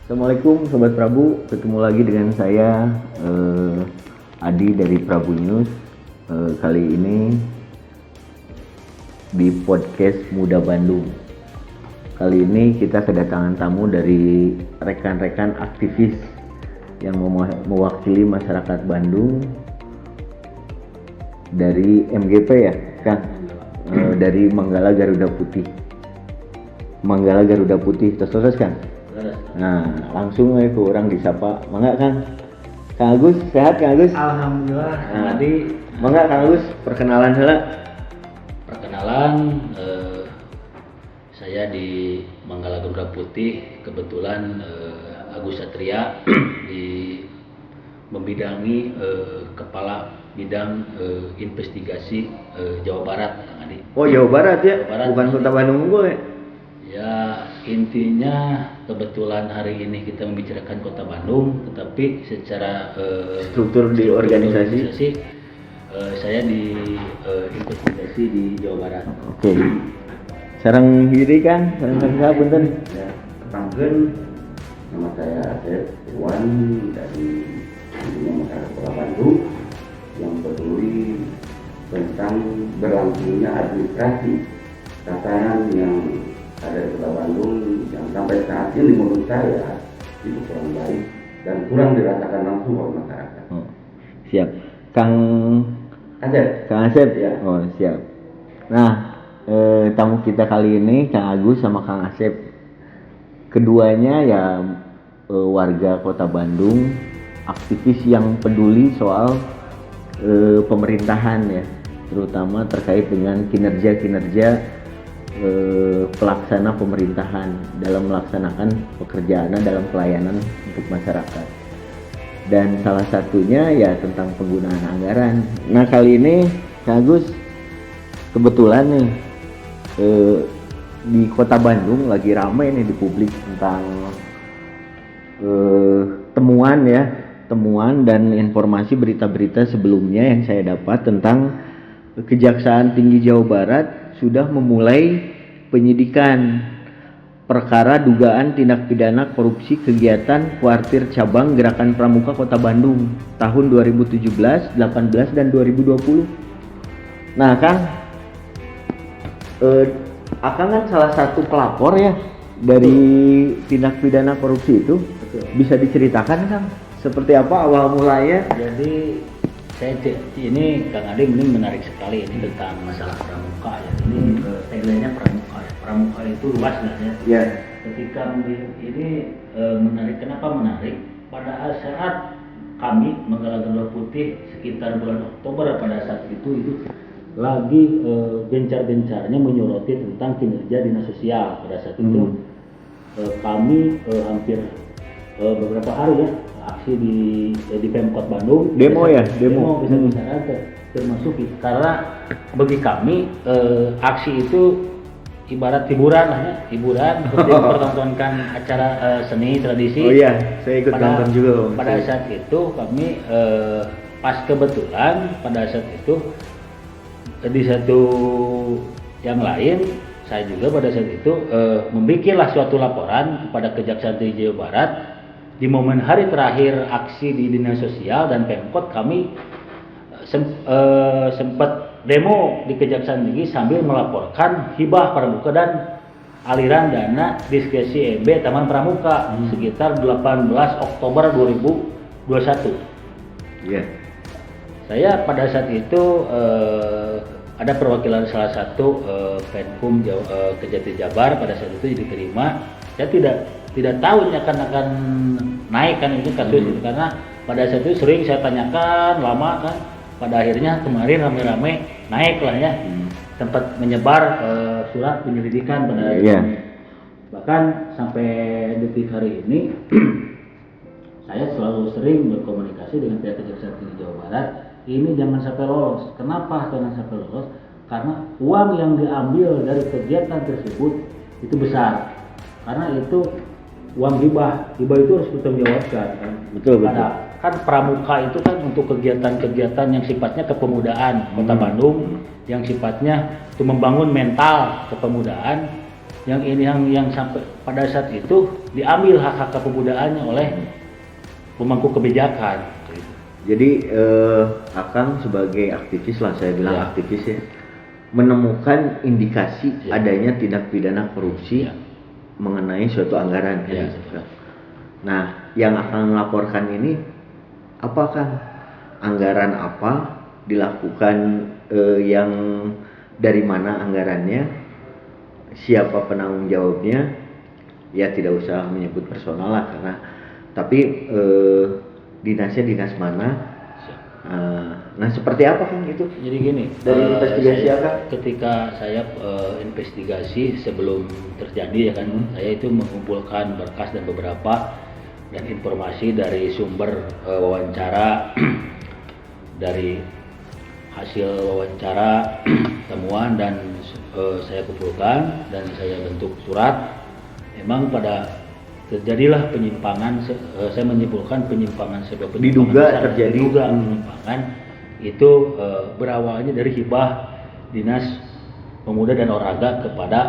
Assalamualaikum Sobat Prabu, ketemu lagi dengan saya Adi dari Prabu News. Kali ini di podcast Muda Bandung. Kali ini kita kedatangan tamu dari rekan-rekan aktivis yang mewakili masyarakat Bandung dari MGP ya kan, dari Manggala Garuda Putih. Manggala Garuda Putih, terus kan? Nah, langsung aja ke orang disapa. Mangga Kang. Kang Agus, sehat Kang Agus? Alhamdulillah. Tadi mangga Kang Agus, perkenalan heula. Perkenalan, saya di Manggala Garuda Putih. Kebetulan Agus Satria di membidangi kepala bidang investigasi Jawa Barat, Kang Adi. Oh, Jawa Barat ya? Jawa Barat, bukan Kota Bandung gue. Ya, intinya kebetulan hari ini kita membicarakan Kota Bandung, tetapi secara Struktur di organisasi. Saya di investigasi di Jawa Barat. Oke. Sareng diri kan, sareng kakak punten. Ya, pertangkeun nama saya Asep Irwan dari Masyarakat Kota Bandung yang peduli tentang berlangsungnya administrasi tatanan yang ada di Kota Bandung yang sampai saat ini menurut saya itu kurang baik dan kurang dirasakan langsung oleh masyarakat. Siap. Kang Asep Ya. Oh, siap. Nah, tamu kita kali ini Kang Agus sama Kang Asep. Keduanya ya warga Kota Bandung, aktivis yang peduli soal pemerintahan ya, terutama terkait dengan kinerja pelaksana pemerintahan dalam melaksanakan pekerjaannya dalam pelayanan untuk masyarakat. Dan salah satunya ya tentang penggunaan anggaran. Nah, kali ini Kang Agus kebetulan nih di Kota Bandung lagi ramai nih di publik tentang temuan dan informasi berita-berita sebelumnya yang saya dapat tentang Kejaksaan Tinggi Jawa Barat sudah memulai penyidikan perkara dugaan tindak pidana korupsi kegiatan kuartir cabang Gerakan Pramuka Kota Bandung tahun 2017, 18 dan 2020. Nah, Kang, Akang kan salah satu pelapor ya dari tindak pidana korupsi itu. Betul. Bisa diceritakan Kang, seperti apa awal mulanya? Jadi ini Kang Adi ini menarik sekali ini tentang masalah pramuka ya. Ini tagline-nya pramuka ya. Pramuka itu luas ya. Ya. Ketika ini menarik, kenapa menarik? Pada saat kami Manggala Garuda Putih sekitar bulan Oktober pada saat itu lagi gencar-gencarnya menyoroti tentang kinerja dinas sosial. Pada saat itu kami hampir beberapa hari ya aksi di Pemkot Bandung, demo besar-besaran termasuk karena bagi kami aksi itu ibarat hiburan lah ya, seperti mempertontonkan acara seni tradisi. Oh iya, saya ikut nonton juga. Pada saat itu kami pas kebetulan pada saat itu di satu yang lain saya juga pada saat itu membikinlah suatu laporan kepada Kejaksaan Tinggi Jawa Barat. Di momen hari terakhir aksi di dinas sosial dan Pemkot, kami sempat demo di Kejaksaan Tinggi sambil melaporkan hibah pramuka dan aliran dana diskresi EB Taman Pramuka sekitar 18 Oktober 2021. Iya. Saya pada saat itu ada perwakilan salah satu Penkum Kejati Jabar pada saat itu diterima. Saya tidak tahu akan naik kan itu kasus itu, karena pada saat itu sering saya tanyakan lama kan, pada akhirnya kemarin rame-rame naik lah ya, tempat menyebar surat penyelidikan pada bahkan sampai detik hari ini saya selalu sering berkomunikasi dengan pihak Kejaksaan Tinggi Jawa Barat, ini jangan sampai lolos. Kenapa jangan sampai lolos? Karena uang yang diambil dari kegiatan tersebut itu besar, karena itu uang hibah itu harus dipertanggungjawabkan kan. Betul. Kan pramuka itu kan untuk kegiatan-kegiatan yang sifatnya kepemudaan Kota Bandung, yang sifatnya untuk membangun mental kepemudaan. yang ini yang sampai pada saat itu diambil hak-hak kepemudaannya oleh pemangku kebijakan. Jadi Akang sebagai aktivis lah, saya bilang Ya. aktivis ya, menemukan indikasi Ya. adanya tindak pidana korupsi Ya. mengenai suatu anggaran kan Ya. gitu, Kang. Nah, yang akan melaporkan ini apakah anggaran apa dilakukan, yang dari mana anggarannya, siapa penanggung jawabnya, ya tidak usah menyebut personal lah karena, tapi dinasnya dinas mana. Nah, seperti apa kan itu? Jadi gini, Dari investigasi apa? ketika saya investigasi sebelum terjadi ya kan, saya itu mengumpulkan berkas dan beberapa dan informasi dari sumber wawancara, dari hasil wawancara, temuan dan saya kumpulkan dan saya bentuk surat. Memang pada terjadilah penyimpangan, saya menyimpulkan penyimpangan sebuah penyimpangan Diduga besar. terjadi. Diduga penyimpangan itu berawalnya dari hibah Dinas Pemuda dan Olahraga kepada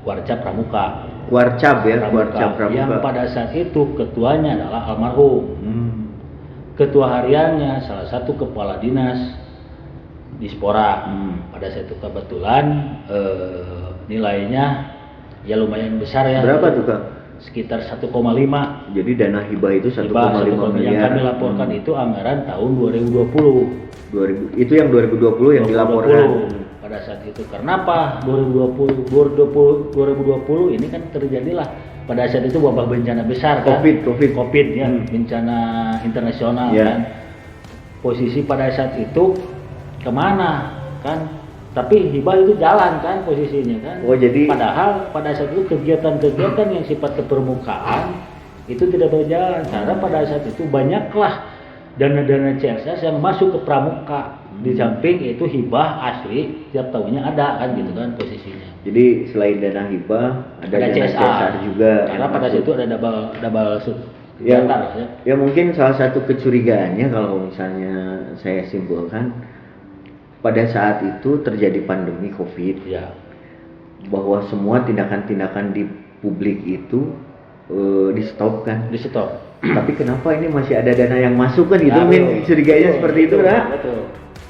Warca Pramuka. Warcab ya, Warcab Pramuka. Yang pada saat itu ketuanya adalah almarhum. Ketua hariannya salah satu kepala dinas Dispora. Pada saat itu kebetulan nilainya ya lumayan besar ya. Berapa tuh, Kang? Sekitar 1,5. Jadi dana hibah itu 1,5 Yang miliar. kami laporkan itu anggaran tahun 2020. 2000, itu yang 2020 yang dilaporkan. Pada saat itu karena apa? 2020 ini kan terjadilah pada saat itu wabah bencana besar kan? COVID ya, bencana internasional Ya. kan. Posisi pada saat itu kemana kan? Tapi hibah itu jalan kan posisinya kan. Oh, jadi Padahal pada saat itu kegiatan-kegiatan yang sifat kepermukaan itu tidak berjalan karena pada saat itu banyaklah dana-dana CSS yang masuk ke pramuka. Di samping itu hibah asli tiap tahunnya ada kan gitu kan posisinya. jadi selain dana hibah ada dana CSR juga. Karena yang pada masuk. situ ada double Ya, kegiatan ya. ya mungkin salah satu kecurigaannya kalau misalnya saya simpulkan pada saat itu terjadi pandemi COVID, Ya. bahwa semua tindakan-tindakan di publik itu di stop kan. Di stop. Tapi kenapa ini masih ada dana yang masuk kan gitu, Ya, Min? betul. Curiganya Betul, seperti itu betul, lah. betul.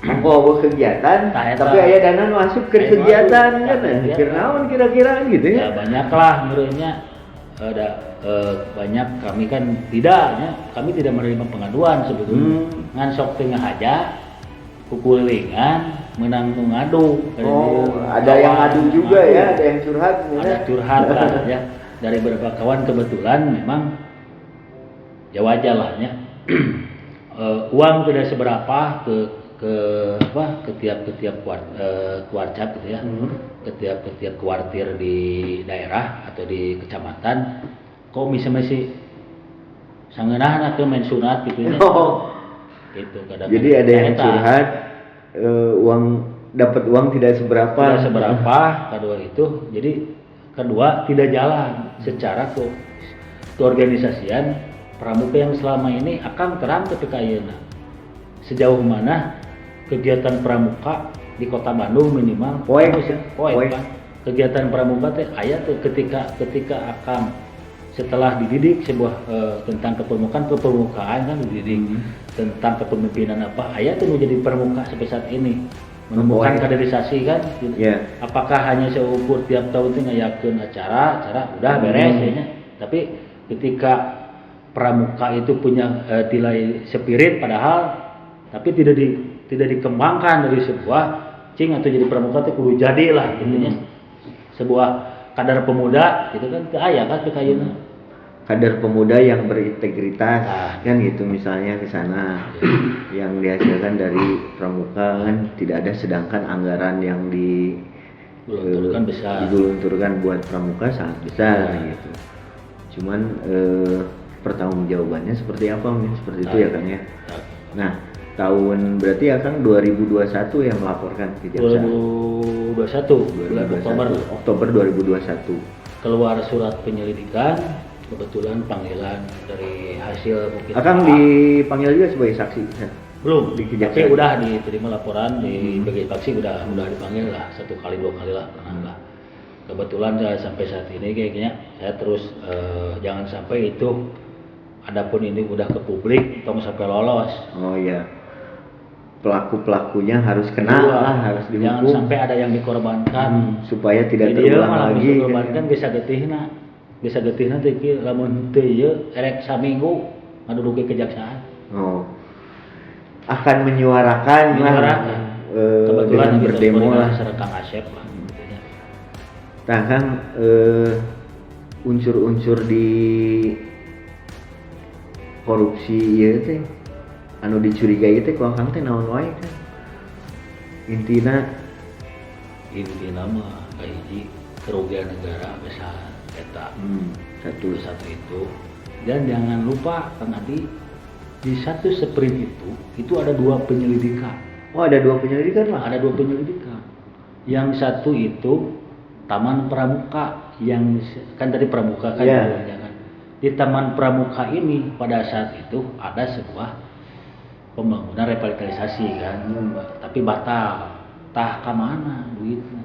Mengkobok kegiatan, Nah, eta. tapi ada dana masuk ke Aya kegiatan masuk, kan? ya, kegiatan. Kira-naon kira-kira gitu Ya ya? banyaklah menurutnya ada banyak kami kan tidaknya kami tidak menerima pengaduan sebetulnya. Ngan sok tengah aja kukulingan menang ngadu. Oh, ada yang ngadu juga ya, ada yang curhat. Ada curhat lah ya dari beberapa kawan kebetulan memang ya wajar lah ya. Uang tidak seberapa ke tiap kuarcap gitu ya, ke tiap kuartir di daerah atau di kecamatan, kok masih sangeunahna teu main sunat gitu ya. Oh, Itu kadang jadi ada yang curhat, uang dapat uang tidak seberapa. tidak seberapa, kedua itu jadi kedua tidak jalan secara keorganisasian pramuka yang selama ini akan terang ketika ayeuna. Sejauh mana kegiatan pramuka di Kota Bandung minimal Poek. kan. Kegiatan pramuka teh aya tuh ketika akan setelah dididik sebuah tentang kepermukaan kan dididik tentang kepemimpinan apa aya tuh menjadi pramuka sampai saat ini menemukan Poek. kaderisasi kan gitu. Ya. Apakah hanya seukur tiap tahun teh ngayakeun acara udah beres ya. Tapi ketika pramuka itu punya nilai spirit padahal tapi tidak dikembangkan dari sebuah cing atau jadi pramuka itu kudu jadi lah gitu ya. Sebuah kadar pemuda gitu kan teu aya kan teu kayeuna. Kader pemuda yang berintegritas Nah. kan gitu misalnya ke sana yang dihasilkan dari pramuka kan tidak ada, sedangkan anggaran yang Gelontorkan besar. digelontorkan buat pramuka sangat besar Ya. gitu. Cuman pertanggungjawabannya seperti apa, Min? Seperti itu ya Kang ya. Nah, tahun berarti ya Kang 2021 yang melaporkan ke jaksa. 2021 bulan Oktober 2021. keluar surat penyelidikan, kebetulan panggilan dari hasil mungkin Akang dipanggil juga sebagai saksi. belum di tapi kejaksaan. udah diterima laporan di sebagai saksi udah dipanggil lah 1 kali 2 kali lah pernah lah. kebetulan saya sampai saat ini kayaknya saya terus jangan sampai itu adapun ini udah ke publik tong sampai lolos. Oh iya, pelaku-pelakunya harus kena Iya, lah, harus jangan dihukum. sampai ada yang dikorbankan. Supaya tidak Jadi terulang malah lagi. dikorbankan bisa getihna teh kieu lamun teu ieu erek saminggu ngaduduke kejaksaan. Oh, akan menyuarakan Menyuarakan. lah, dengan gitu, berdemo lah. Serta Kang Asep lah. Gitu ya. Nah kan unsur-unsur di korupsi ieu teh anu dicurigai teh ku akang teh naon wae kan. Intina Intina mah kahiji kerugian negara besar eta. satu Satu itu, dan jangan lupa Kang Adi, di satu sprint itu ada 2 penyelidikan. Oh, ada 2 penyelidikan lah. Ada 2 penyelidikan. Yang satu itu Taman Pramuka, yang kan tadi Pramuka kan, Iya. ya kan. Di Taman Pramuka ini pada saat itu ada sebuah pembangunan revitalisasi kan, tapi batal. Tah ka mana duitnya?